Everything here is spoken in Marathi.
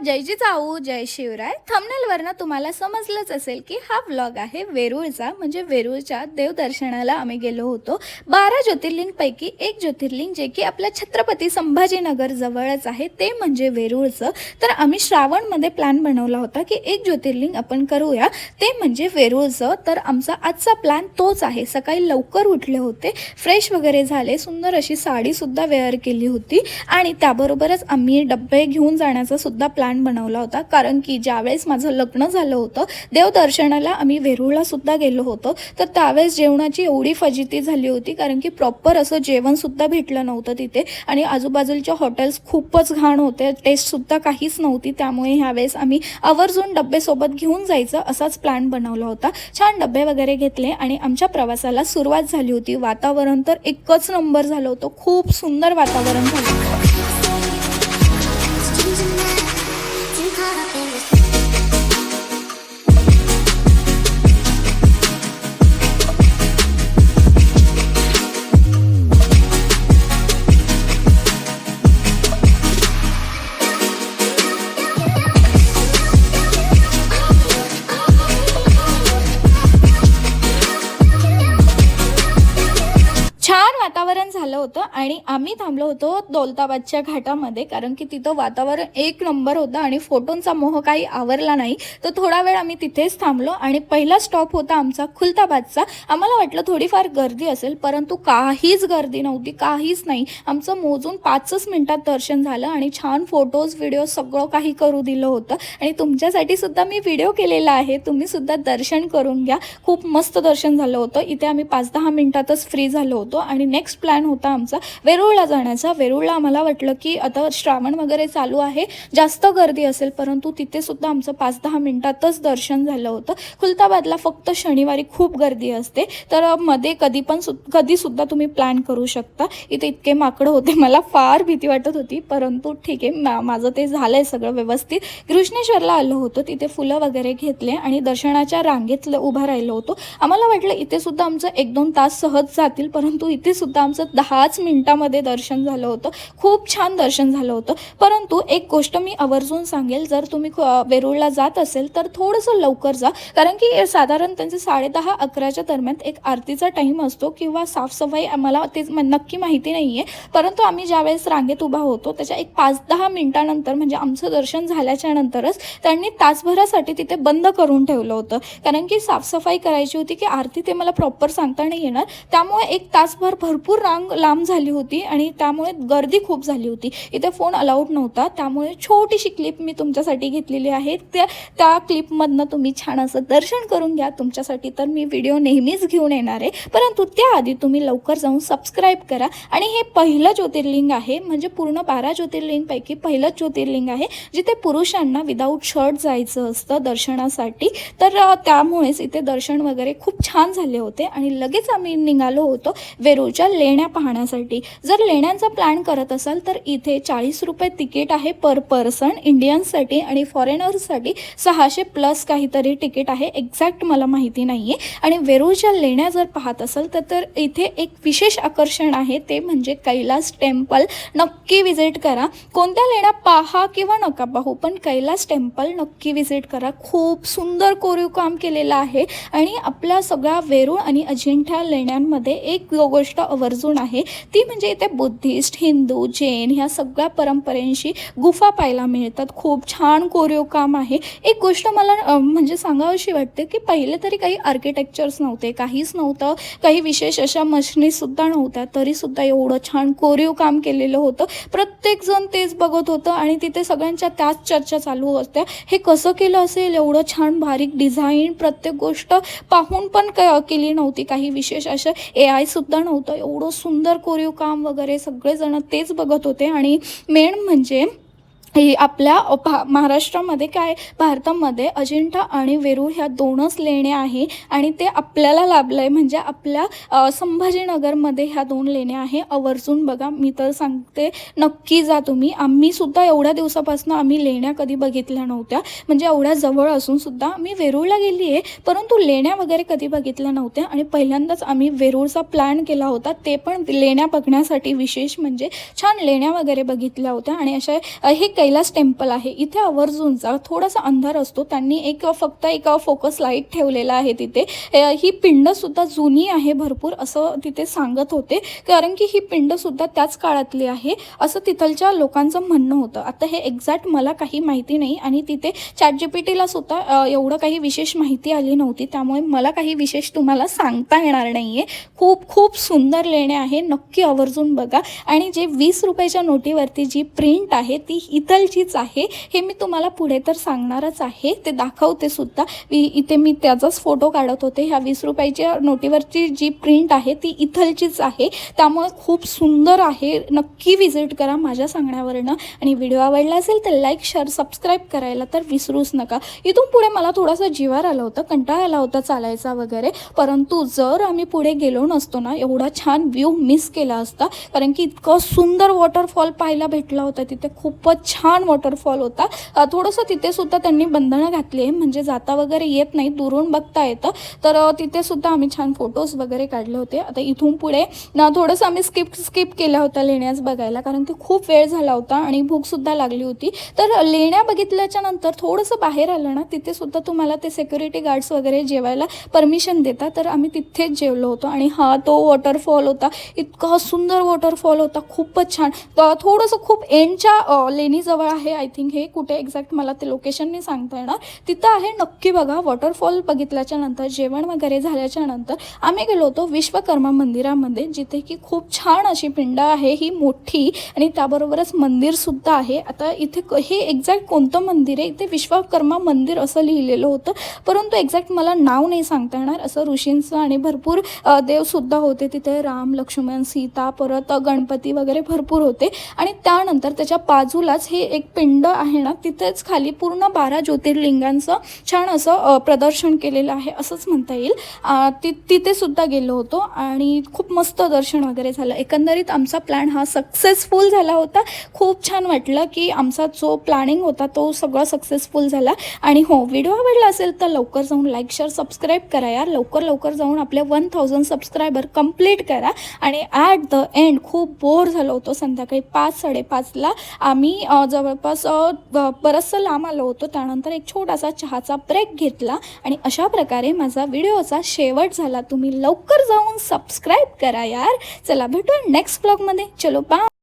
जय जिजाऊ जय शिवराय। थंबनेलवरनं तुम्हाला समजलंच असेल की हा व्लॉग आहे वेरूळचा, म्हणजे वेरूळच्या देवदर्शनाला आम्ही गेलो होतो। 12 ज्योतिर्लिंगपैकी एक ज्योतिर्लिंग जे की आपल्या छत्रपती संभाजीनगर जवळच आहे ते म्हणजे वेरूळचं। तर आम्ही श्रावणमध्ये प्लॅन बनवला होता की एक ज्योतिर्लिंग आपण करूया, ते म्हणजे वेरूळचं। तर आमचा आजचा प्लॅन तोच आहे। सकाळी लवकर उठले होते, फ्रेश वगैरे झाले, सुंदर अशी साडीसुद्धा वेअर केली होती आणि त्याबरोबरच आम्ही डब्बे घेऊन जाण्याचा सुद्धा प्लॅन बनवला होता। कारण की ज्यावेळेस माझं लग्न झालं होतं देवदर्शनाला आम्ही वेरूळला सुद्धा गेलो होतो, तर त्यावेळेस जेवणाची एवढी फजिती झाली होती कारण की प्रॉपर असं जेवणसुद्धा भेटलं नव्हतं तिथे आणि आजूबाजूच्या हॉटेल्स खूपच घाण होते, टेस्टसुद्धा काहीच नव्हती। त्यामुळे ह्यावेळेस आम्ही आवर्जून डब्बे सोबत घेऊन जायचं असाच प्लॅन बनवला होता। छान डब्बे वगैरे घेतले आणि आमच्या प्रवासाला सुरुवात झाली होती। वातावरण तर एकच नंबर झालं होतं, खूप सुंदर वातावरण झालं होतं। छान वातावरण झालं होतं आणि आम्ही थांबलो होतो दौलताबादच्या घाटामध्ये, कारण की तिथं वातावरण एक नंबर होतं आणि फोटोंचा मोह काही आवरला नाही। तर थोडा वेळ आम्ही तिथेच थांबलो आणि पहिला स्टॉप होता आमचा खुलताबादचा। आम्हाला वाटलं थोडीफार गर्दी असेल, परंतु काहीच गर्दी नव्हती, काहीच नाही। आमचं मोजून 5च मिनिटात दर्शन झालं आणि छान फोटोज व्हिडिओ सगळं काही करू दिलं होतं आणि तुमच्यासाठी सुद्धा मी व्हिडिओ केलेला आहे, तुम्ही सुद्धा दर्शन करून घ्या। खूप मस्त दर्शन झालं होतं। इथे आम्ही 5-10 मिनिटातच फ्री झालो होतो आणि नेक्स्ट प्लॅन होता आमचा वेरूळला जाण्याचा। वेरूळला आम्हाला वाटलं की आता श्रावण वगैरे चालू आहे, जास्त गर्दी असेल, परंतु तिथे सुद्धा आमचं 5-10 मिनिटातच दर्शन झालं होतं। खुलताबादला फक्त शनिवारी खूप गर्दी असते, तर मध्ये कधी सुद्धा तुम्ही प्लॅन करू शकता। इथे इतके माकडं होते, मला फार भीती वाटत होती, परंतु ठीक आहे, माझं ते झालंय सगळं व्यवस्थित। कृष्णेश्वरला आलो होतो, तिथे फुलं वगैरे घेतले आणि दर्शनाच्या रांगेत उभा राहिलो होतो। आम्हाला वाटलं इथे सुद्धा आमचं 1-2 तास सहज जातील, परंतु इथे सुद्धा आमचं 10च मिनिटामध्ये दर्शन झालं होतं। खूप छान दर्शन झालं होतं। परंतु एक गोष्ट मी आवर्जून सांगेल, जर तुम्ही वेरूळला जात असेल तर थोडंसं लवकर जा, कारण की साधारण त्यांचे 10:30-11च्या दरम्यान एक आरतीचा टाईम असतो किंवा साफसफाई, आम्हाला ते नक्की माहिती नाही आहे। परंतु आम्ही ज्यावेळेस रांगेत उभा होतो त्याच्या एक 5-10 मिनिटानंतर, म्हणजे आमचं दर्शन झाल्याच्या नंतरच त्यांनी तासभरासाठी तिथे बंद करून ठेवलं होतं, कारण की साफसफाई करायची होती की आरती ते मला प्रॉपर सांगता नाही येणार। त्यामुळे एक तासभर भरपूर रांग लांब झाली होती आणि त्यामुळे गर्दी खूप झाली होती। इथे फोन अलाउड नव्हता, त्यामुळे छोटीशी क्लिप मी तुमच्यासाठी घेतलेली आहे। त्या क्लिपमधनं तुम्ही छान असं दर्शन करून घ्या। तुमच्यासाठी तर मी व्हिडिओ नेहमीच घेऊन येणार आहे, परंतु त्याआधी तुम्ही लवकर जाऊन सबस्क्राईब करा। आणि हे पहिलं ज्योतिर्लिंग आहे, म्हणजे पूर्ण 12 ज्योतिर्लिंगपैकी पहिलंच ज्योतिर्लिंग आहे जिथे पुरुषांना विदाऊट शर्ट जायचं असतं दर्शनासाठी। तर त्यामुळेच इथे दर्शन वगैरे खूप छान झाले होते आणि लगेच आम्ही निघालो होतो वेरूळच्या लेण्या पाहण्यासाठी। जर लेण्यांचा प्लॅन करत असाल तर इथे 40 रुपये तिकीट आहे पर पर्सन इंडियन्ससाठी, आणि फॉरेनर्ससाठी 600+ काहीतरी तिकीट आहे, एक्झॅक्ट मला माहिती नाही आहे। आणि वेरूळच्या लेण्या जर पाहत असाल तर इथे एक विशेष आकर्षण आहे, ते म्हणजे कैलास टेम्पल। नक्की विजिट करा। कोणत्या लेण्या पाहा किंवा नका पाहू, पण कैलास टेम्पल नक्की विजिट करा। खूप सुंदर कोरीव काम केलेलं आहे आणि आपल्या सगळ्या वेरूळ आणि अजिंठा लेण्यांमध्ये एक गोष्ट आवर्जून आहे, ती म्हणजे इथे बुद्धिस्ट, हिंदू, जैन ह्या सगळ्या परंपरेंशी गुफा पाहायला मिळतात। खूप छान कोरीव काम आहे। एक गोष्ट मला म्हणजे सांगावीशी वाटते की पहिले तरी काही आर्किटेक्चर्स नव्हते, काहीच नव्हतं, काही विशेष अशा मशिनीसुद्धा नव्हत्या, तरीसुद्धा एवढं छान कोरीव काम केलेलं होतं। प्रत्येकजण तेच बघत होतं आणि तिथे सगळ्यांच्या त्याच चर्चा चालू होत्या, हे कसं केलं असेल, एवढं छान बारीक डिझाईन, प्रत्येक गोष्ट पाहून पण केली नव्हती, काही विशेष असं AI सुद्धा नव्हतं। एवढं सुंदर कोरीव काम वगैरे सगळेजण तेच बघत होते। आणि मेन म्हणजे ही आपल्या महाराष्ट्रामध्ये भारतामध्ये अजिंठा आणि वेरूळ ह्या 2च लेण्या आहे आणि ते आपल्याला लाभलं आहे, म्हणजे आपल्या संभाजीनगरमध्ये ह्या 2 लेण्या आहे। आवर्जून बघा, मी तर सांगते नक्की जा तुम्ही। आम्ही सुद्धा एवढ्या दिवसापासून आम्ही लेण्या कधी बघितल्या नव्हत्या, म्हणजे एवढ्या जवळ असून सुद्धा मी वेरूळला गेली आहे, परंतु लेण्या वगैरे कधी बघितल्या नव्हत्या आणि पहिल्यांदाच आम्ही वेरूळचा प्लॅन केला होता, ते पण लेण्या बघण्यासाठी। विशेष म्हणजे छान लेण्या वगैरे बघितल्या होत्या आणि अशा हे कैलास टेम्पल आहे, इथे आवर्जून जा. थोडासा अंधार असतो, त्यांनी फक्त एक फोकस लाईट ठेवलेला आहे तिथे. ही पिंडसुद्धा जुनी आहे भरपूर असं तिथे सांगत होते, कारण की ही पिंडसुद्धा त्याच काळातली आहे असं तिथलच्या लोकांचं म्हणणं होतं. आता हे एक्झॅक्ट मला काही माहिती नाही आणि तिथे ChatGPTला सुद्धा एवढं काही विशेष माहिती आली नव्हती, त्यामुळे मला काही विशेष तुम्हाला सांगता येणार नाही आहे. खूप खूप सुंदर लेणे आहे, नक्की आवर्जून बघा. आणि जे 20 रुपयाच्या नोटीवरती जी प्रिंट आहे ती इथलचीच आहे, हे मी तुम्हाला पुढे तर सांगणारच आहे, ते दाखवते सुद्धा. इथे मी त्याचाच फोटो काढत होते. ह्या 20 रुपयाच्या नोटीवरची जी प्रिंट आहे ती इथलचीच आहे, त्यामुळे खूप सुंदर आहे. नक्की व्हिजिट करा माझ्या सांगण्यावरनं. आणि व्हिडिओ आवडला असेल तर लाईक शेअर सबस्क्राईब करायला तर विसरूच नका. इथून पुढे मला थोडासा जिवार आला होता, कंटाळा आला होता चालायचा वगैरे, परंतु जर आम्ही पुढे गेलो नसतो ना एवढा छान व्ह्यू मिस केला असता, कारण की इतकं सुंदर वॉटरफॉल पाहायला भेटला होता तिथे. खूपच छान वॉटरफॉल होता. थोडंसं तिथे सुद्धा त्यांनी बंधनं घातली आहे, म्हणजे जाता वगैरे येत नाही, दुरून बघता येतं. तर तिथे सुद्धा आम्ही छान फोटोज वगैरे काढले होते. आता इथून पुढे थोडंसं आम्ही स्किप केल्या होत्या लेण्याच बघायला, कारण की खूप वेळ झाला होता आणि भूकसुद्धा लागली होती. तर लेण्या बघितल्याच्या नंतर थोडंसं बाहेर आलं ना, तिथे सुद्धा तुम्हाला ते सिक्युरिटी गार्ड्स वगैरे जेवायला परमिशन देतात. तर आम्ही तिथेच जेवलो होतो. आणि हा तो वॉटरफॉल होता, इतका सुंदर वॉटरफॉल होता, खूपच छान. थोडंसं खूप एंडच्या लेणीजवळ आहे आय थिंक, हे कुठे एक्झॅक्ट मला ते लोकेशन नाही सांगता येणार, तिथं आहे. नक्की बघा. वॉटरफॉल बघितल्याच्या नंतर जेवण वगैरे झाल्याच्या नंतर आम्ही गेलो होतो विश्वकर्मा मंदिरामध्ये, जिथे की खूप छान अशी पिंड आहे ही मोठी, आणि त्याबरोबरच मंदिरसुद्धा आहे. आता इथे हे एक्झॅक्ट कोणतं मंदिर आहे, इथे विश्वकर्मा मंदिर असं लिहिलेलं होतं, परंतु एक्झॅक्ट मला नाव नाही सांगता येणार. असं ऋषींचं आणि भरपूर देवसुद्धा होते तिथे, राम लक्ष्मण सीता, परत गणपती वगैरे भरपूर होते. आणि त्यानंतर त्याच्या बाजूलाच हे एक पिंड आहे ना, तिथेच खाली पूर्ण 12 ज्योतिर्लिंगांचं छान असं प्रदर्शन केलेलं आहे असंच म्हणता येईल. तिथे सुद्धा गेलो होतो आणि खूप मस्त दर्शन वगैरे झालं. एकंदरीत आमचा प्लॅन हा सक्सेसफुल झाला होता. खूप छान वाटलं की आमचा जो प्लॅनिंग होता तो सगळा सक्सेसफुल झाला. आणि हो, व्हिडिओ आवडला असेल तर लवकर जाऊन लाईक शेअर सबस्क्राईब करा यार. लवकर जाऊन आपले 1000 सबस्क्रायबर कंप्लीट करा. आणि ॲट द एंड खूप बोर झालो होतो. संध्याकाळी 5-5:30ला आम्ही जवळपास बरंचसं लांब आलो होतो. त्यानंतर एक छोटासा चहाचा ब्रेक घेतला आणि अशा प्रकारे माझा व्हिडिओचा शेवट झाला. तुम्ही लवकर जाऊन सबस्क्राईब करा यार. चला भेटूया नेक्स्ट ब्लॉगमध्ये. चलो बाय.